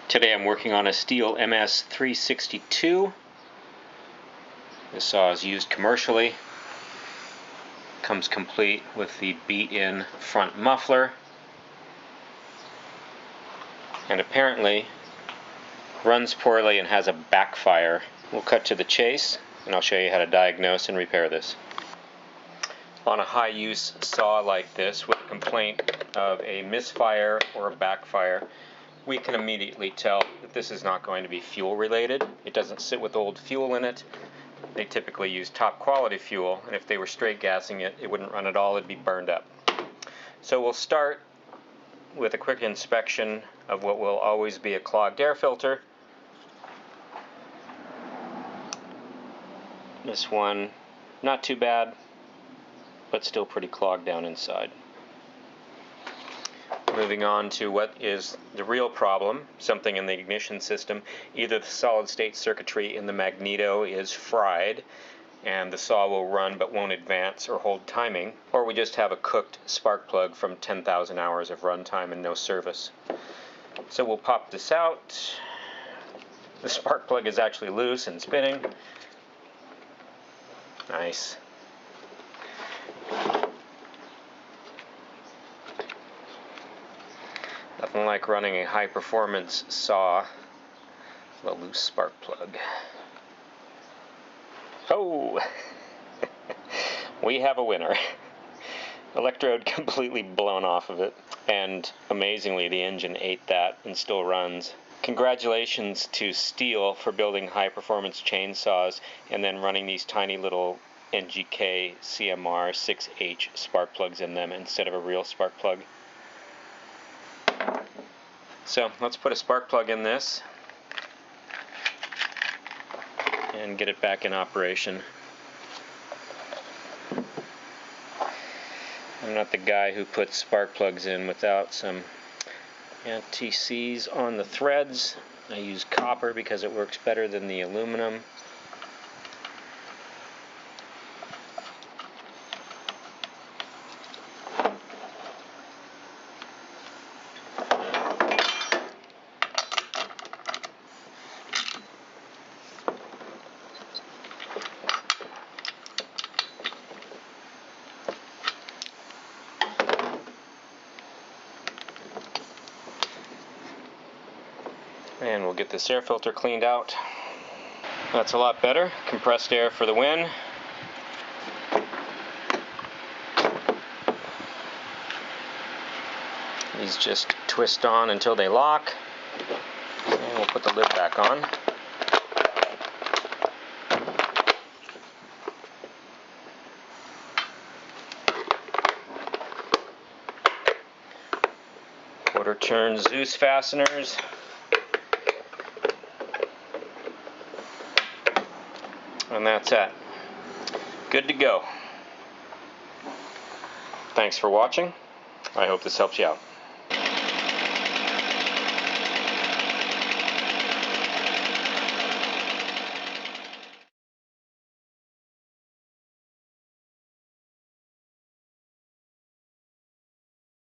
Today I'm working on a Stihl MS362. This saw is used commercially. Comes complete with the beat-in front muffler. And apparently runs poorly and has a backfire. We'll cut to the chase and I'll show you how to diagnose and repair this. On a high-use saw like this with a complaint of a misfire or a backfire, we can immediately tell that this is not going to be fuel related. It doesn't sit with old fuel in it. They typically use top quality fuel, and if they were straight gassing it, it wouldn't run at all, it'd be burned up. So we'll start with a quick inspection of what will always be a clogged air filter. This one, not too bad, but still pretty clogged down inside. Moving on to what is the real problem, something in the ignition system. Either the solid-state circuitry in the magneto is fried and the saw will run but won't advance or hold timing, or we just have a cooked spark plug from 10,000 hours of runtime and no service. So we'll pop this out. The spark plug is actually loose and spinning. Nice. Nothing like running a high-performance saw with a loose spark plug. Oh! We have a winner. Electrode completely blown off of it, and amazingly the engine ate that and still runs. Congratulations to Stihl for building high-performance chainsaws and then running these tiny little NGK CMR 6H spark plugs in them instead of a real spark plug. So let's put a spark plug in this and get it back in operation. I'm not the guy who puts spark plugs in without some anti-seize on the threads. I use copper because it works better than the aluminum. And we'll get this air filter cleaned out. That's a lot better. Compressed air for the win. These just twist on until they lock. And we'll put the lid back on. Quarter turn Zeus fasteners. And that's it. Good to go. Thanks for watching. I hope this helps you out.